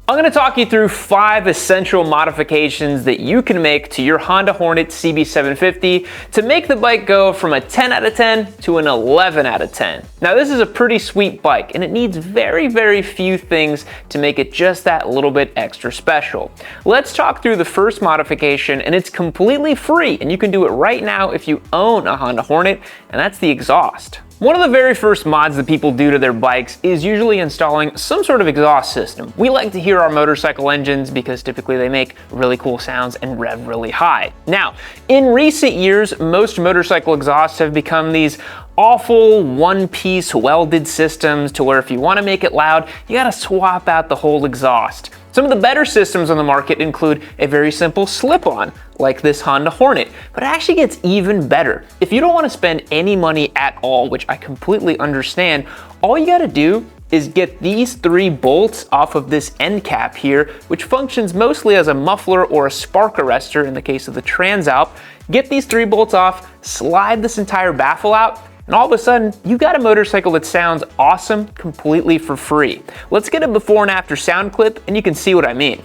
I'm going to talk you through 5 essential modifications that you can make to your Honda Hornet CB750 to make the bike go from a 10 out of 10 to an 11 out of 10. Now this is a pretty sweet bike and it needs very few things to make it just that little bit extra special. Let's talk through the first modification, and it's completely free and you can do it right now if you own a Honda Hornet, and that's the exhaust. One of the very first mods that people do to their bikes is usually installing some sort of exhaust system. We like to hear our motorcycle engines because typically they make really cool sounds and rev really high. Now, in recent years, most motorcycle exhausts have become these awful one-piece welded systems to where if you want to make it loud, you gotta swap out the whole exhaust. Some of the better systems on the market include a very simple slip-on, like this Honda Hornet, but it actually gets even better. If you don't want to spend any money at all, which I completely understand, all you gotta do is get these 3 bolts off of this end cap here, which functions mostly as a muffler or a spark arrestor in the case of the Transalp. Get these 3 bolts off, slide this entire baffle out, and all of a sudden, you got a motorcycle that sounds awesome completely for free. Let's get a before and after sound clip and you can see what I mean.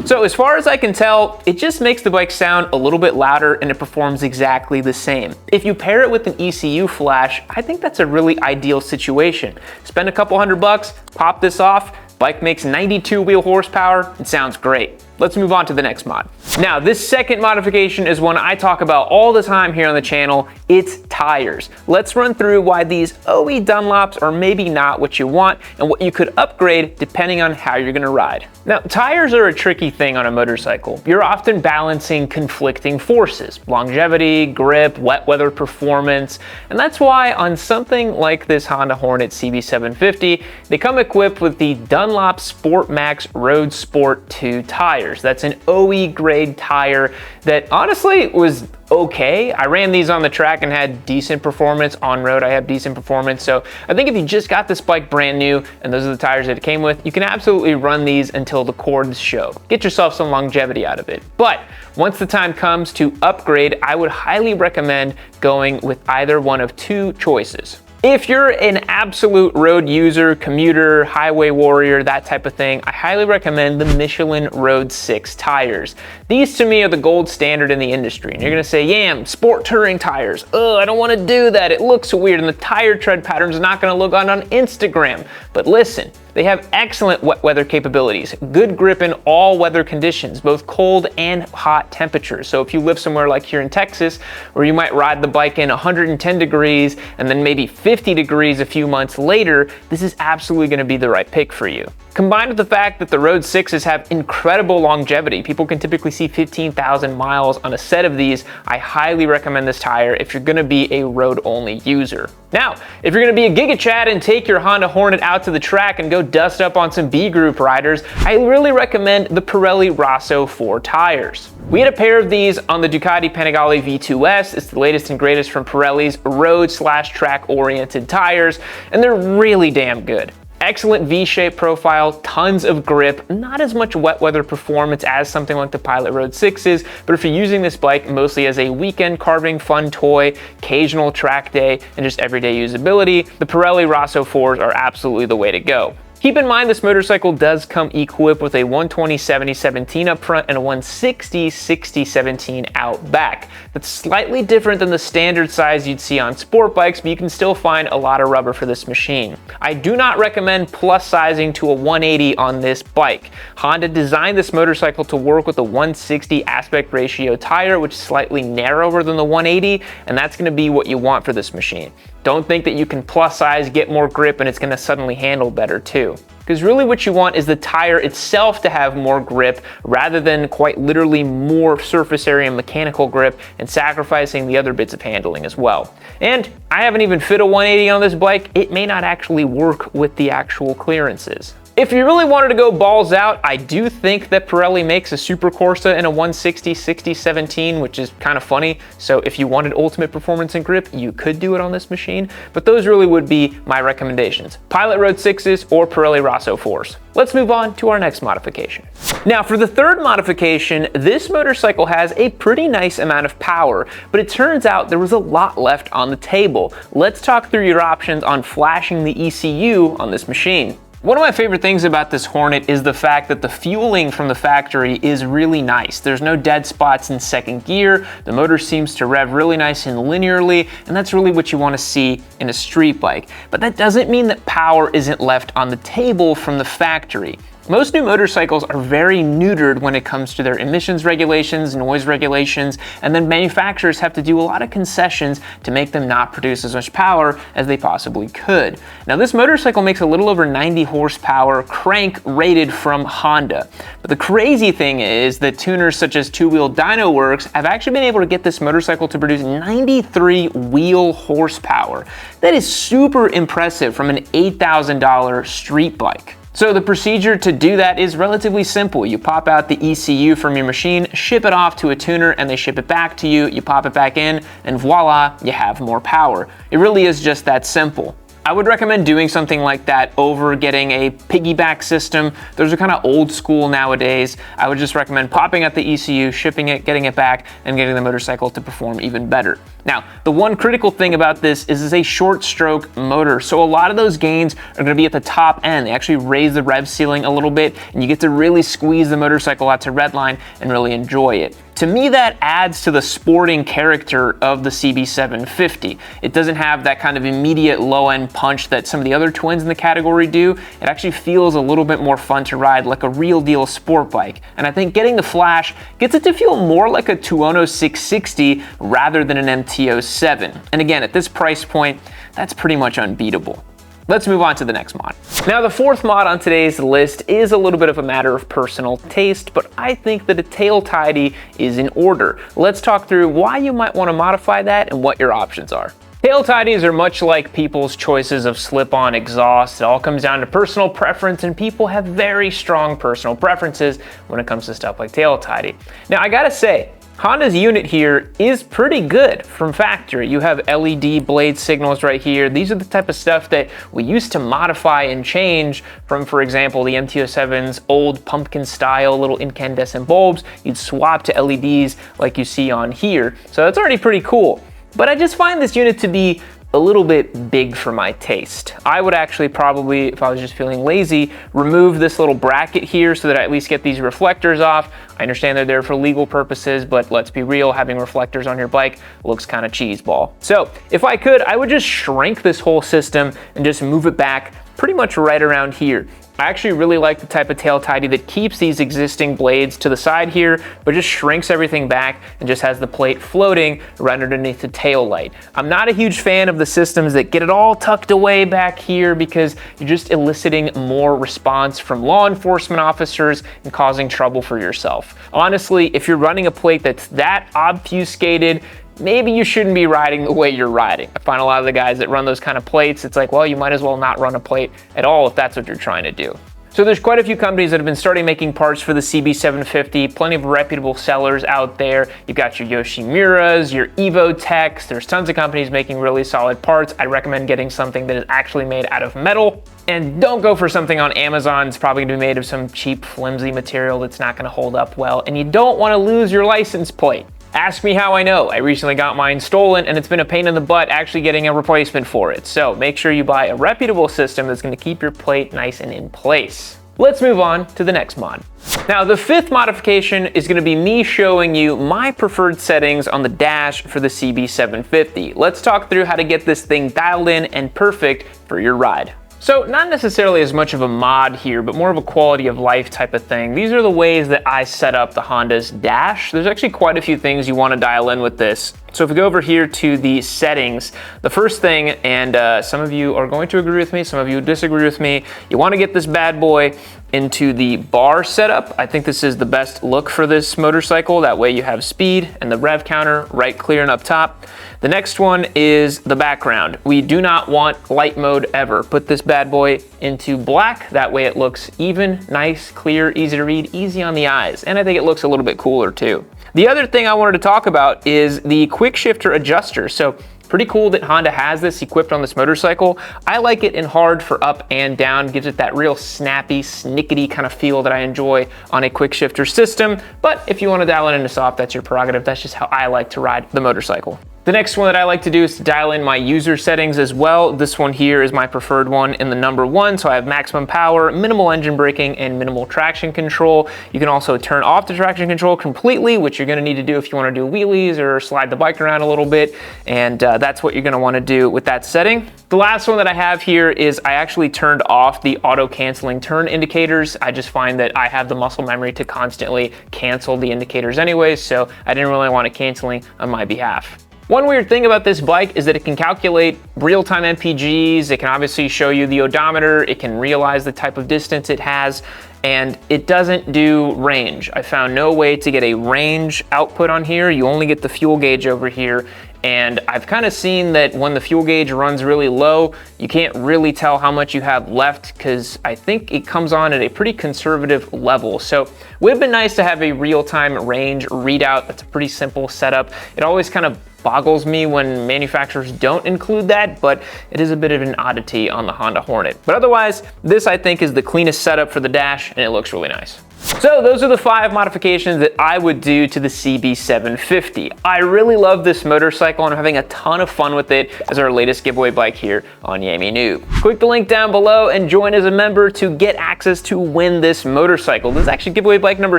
So as far as I can tell, it just makes the bike sound a little bit louder and it performs exactly the same. If you pair it with an ECU Flash, I think that's a really ideal situation. Spend a couple $100, pop this off, bike makes 92 wheel horsepower, it sounds great. Let's move on to the next mod. Now, this second modification is one I talk about all the time here on the channel. It's tires. Let's run through why these OE Dunlops are maybe not what you want and what you could upgrade depending on how you're gonna ride. Now, tires are a tricky thing on a motorcycle. You're often balancing conflicting forces: longevity, grip, wet weather performance, and that's why on something like this Honda Hornet CB750, they come equipped with the Dunlop Sport Max Road Sport 2 tires. That's an OE grade tire that honestly was okay. I ran these on the track and had decent performance. On road, I have decent performance. So I think if you just got this bike brand new and those are the tires that it came with, you can absolutely run these until the cords show. Get yourself some longevity out of it. But once the time comes to upgrade, I would highly recommend going with either one of 2 choices. If you're an absolute road user, commuter, highway warrior, that type of thing, I highly recommend the Michelin Road 6 tires. These to me are the gold standard in the industry. And you're gonna say, yeah, sport touring tires. Ugh, I don't wanna do that. It looks weird and the tire tread pattern's not gonna look on Instagram. But listen, they have excellent wet weather capabilities, good grip in all weather conditions, both cold and hot temperatures. So if you live somewhere like here in Texas, where you might ride the bike in 110 degrees and then maybe 50 degrees a few months later, this is absolutely gonna be the right pick for you. Combined with the fact that the Road 6s have incredible longevity, people can typically see 15,000 miles on a set of these, I highly recommend this tire if you're gonna be a road-only user. Now, if you're gonna be a Giga Chad and take your Honda Hornet out to the track and go dust up on some B group riders, I really recommend the Pirelli Rosso 4 tires. We had a pair of these on the Ducati Panigale V2S. It's the latest and greatest from Pirelli's road/track oriented tires, and they're really damn good. Excellent V-shape profile, tons of grip, not as much wet weather performance as something like the Pilot Road 6s, but if you're using this bike mostly as a weekend carving fun toy, occasional track day, and just everyday usability, the Pirelli Rosso 4s are absolutely the way to go. Keep in mind this motorcycle does come equipped with a 120/70/17 up front and a 160/60/17 out back. That's slightly different than the standard size you'd see on sport bikes, but you can still find a lot of rubber for this machine. I do not recommend plus sizing to a 180 on this bike. Honda designed this motorcycle to work with a 160 aspect ratio tire, which is slightly narrower than the 180, and that's going to be what you want for this machine. Don't think that you can plus size, get more grip, and it's gonna suddenly handle better too. Because really what you want is the tire itself to have more grip rather than quite literally more surface area and mechanical grip and sacrificing the other bits of handling as well. And I haven't even fit a 180 on this bike. It may not actually work with the actual clearances. If you really wanted to go balls out, I do think that Pirelli makes a Super Corsa in a 160 6017, which is kind of funny. So if you wanted ultimate performance and grip, you could do it on this machine, but those really would be my recommendations. Pilot Road 6s or Pirelli Rosso 4s. Let's move on to our next modification. Now for the third modification, this motorcycle has a pretty nice amount of power, but it turns out there was a lot left on the table. Let's talk through your options on flashing the ECU on this machine. One of my favorite things about this Hornet is the fact that the fueling from the factory is really nice. There's no dead spots in second gear, the motor seems to rev really nice and linearly, and that's really what you want to see in a street bike. But that doesn't mean that power isn't left on the table from the factory. Most new motorcycles are very neutered when it comes to their emissions regulations, noise regulations, and then manufacturers have to do a lot of concessions to make them not produce as much power as they possibly could. Now this motorcycle makes a little over 90 horsepower crank rated from Honda. But the crazy thing is that tuners such as Two Wheel Dyno Works have actually been able to get this motorcycle to produce 93 wheel horsepower. That is super impressive from an $8,000 street bike. So the procedure to do that is relatively simple. You pop out the ECU from your machine, ship it off to a tuner, and they ship it back to you. You pop it back in, and voila, you have more power. It really is just that simple. I would recommend doing something like that over getting a piggyback system. Those are kind of old school nowadays. I would just recommend popping out the ECU, shipping it, getting it back, and getting the motorcycle to perform even better. Now, the one critical thing about this is it's a short stroke motor, so a lot of those gains are gonna be at the top end. They actually raise the rev ceiling a little bit, and you get to really squeeze the motorcycle out to redline and really enjoy it. To me, that adds to the sporting character of the CB750. It doesn't have that kind of immediate low-end punch that some of the other twins in the category do. It actually feels a little bit more fun to ride, like a real deal sport bike. And I think getting the Flash gets it to feel more like a Tuono 660 rather than an MT-07. And again, at this price point, that's pretty much unbeatable. Let's move on to the next mod. Now the fourth mod on today's list is a little bit of a matter of personal taste, but I think that a tail tidy is in order. Let's talk through why you might want to modify that and what your options are. Tail tidies are much like people's choices of slip-on exhaust. It all comes down to personal preference, and people have very strong personal preferences when it comes to stuff like tail tidy. Now I gotta say, Honda's unit here is pretty good from factory. You have LED blade signals right here. These are the type of stuff that we used to modify and change from, for example, the MT-07's old pumpkin style little incandescent bulbs. You'd swap to LEDs like you see on here. So that's already pretty cool. But I just find this unit to be a little bit big for my taste. I would actually probably, if I was just feeling lazy, remove this little bracket here so that I at least get these reflectors off. I understand they're there for legal purposes, but let's be real, having reflectors on your bike looks kind of cheeseball. So if I could, I would just shrink this whole system and just move it back pretty much right around here. I actually really like the type of tail tidy that keeps these existing blades to the side here, but just shrinks everything back and just has the plate floating right underneath the tail light. I'm not a huge fan of the systems that get it all tucked away back here because you're just eliciting more response from law enforcement officers and causing trouble for yourself. Honestly, if you're running a plate that's that obfuscated, maybe you shouldn't be riding the way you're riding. I find a lot of the guys that run those kind of plates, it's like, well, you might as well not run a plate at all if that's what you're trying to do. So there's quite a few companies that have been starting making parts for the CB750, plenty of reputable sellers out there. You've got your Yoshimuras, your Evo Techs, there's tons of companies making really solid parts. I'd recommend getting something that is actually made out of metal. And don't go for something on Amazon. It's probably gonna be made of some cheap, flimsy material that's not gonna hold up well. And you don't wanna lose your license plate. Ask me how I know. I recently got mine stolen and it's been a pain in the butt actually getting a replacement for it. So make sure you buy a reputable system that's gonna keep your plate nice and in place. Let's move on to the next mod. Now the fifth modification is gonna be me showing you my preferred settings on the dash for the CB750. Let's talk through how to get this thing dialed in and perfect for your ride. So not necessarily as much of a mod here, but more of a quality of life type of thing. These are the ways that I set up the Honda's dash. There's actually quite a few things you want to dial in with this. So if we go over here to the settings, the first thing, and some of you are going to agree with me, some of you disagree with me, you want to get this bad boy into the bar setup. I think this is the best look for this motorcycle. That way you have speed and the rev counter right clear and up top. The next one is the background. We do not want light mode ever. Put this bad boy into black. That way it looks even, nice, clear, easy to read, easy on the eyes. And I think it looks a little bit cooler too. The other thing I wanted to talk about is the quick shifter adjuster. So pretty cool that Honda has this equipped on this motorcycle. I like it in hard for up and down, gives it that real snappy, snickety kind of feel that I enjoy on a quick shifter system. But if you want to dial it into soft, that's your prerogative. That's just how I like to ride the motorcycle. The next one that I like to do is to dial in my user settings as well. This one here is my preferred one in the number 1. So I have maximum power, minimal engine braking, and minimal traction control. You can also turn off the traction control completely, which you're gonna need to do if you wanna do wheelies or slide the bike around a little bit. And that's what you're gonna wanna do with that setting. The last one that I have here is I actually turned off the auto canceling turn indicators. I just find that I have the muscle memory to constantly cancel the indicators anyways, so I didn't really want it canceling on my behalf. One weird thing about this bike is that it can calculate real-time MPGs, it can obviously show you the odometer, it can realize the type of distance it has, and it doesn't do range. I found no way to get a range output on here. You only get the fuel gauge over here, and I've kind of seen that when the fuel gauge runs really low, you can't really tell how much you have left because I think it comes on at a pretty conservative level. So it would have been nice to have a real-time range readout. That's a pretty simple setup. It always kind of boggles me when manufacturers don't include that, but it is a bit of an oddity on the Honda Hornet. But otherwise, this I think is the cleanest setup for the dash, and it looks really nice. So those are the 5 modifications that I would do to the CB750. I really love this motorcycle and I'm having a ton of fun with it as our latest giveaway bike here on Yami Noob. Click the link down below and join as a member to get access to win this motorcycle. This is actually giveaway bike number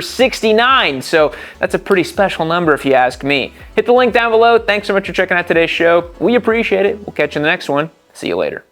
69, so that's a pretty special number if you ask me. Hit the link down below. Thanks so much for checking out today's show. We appreciate it. We'll catch you in the next one. See you later.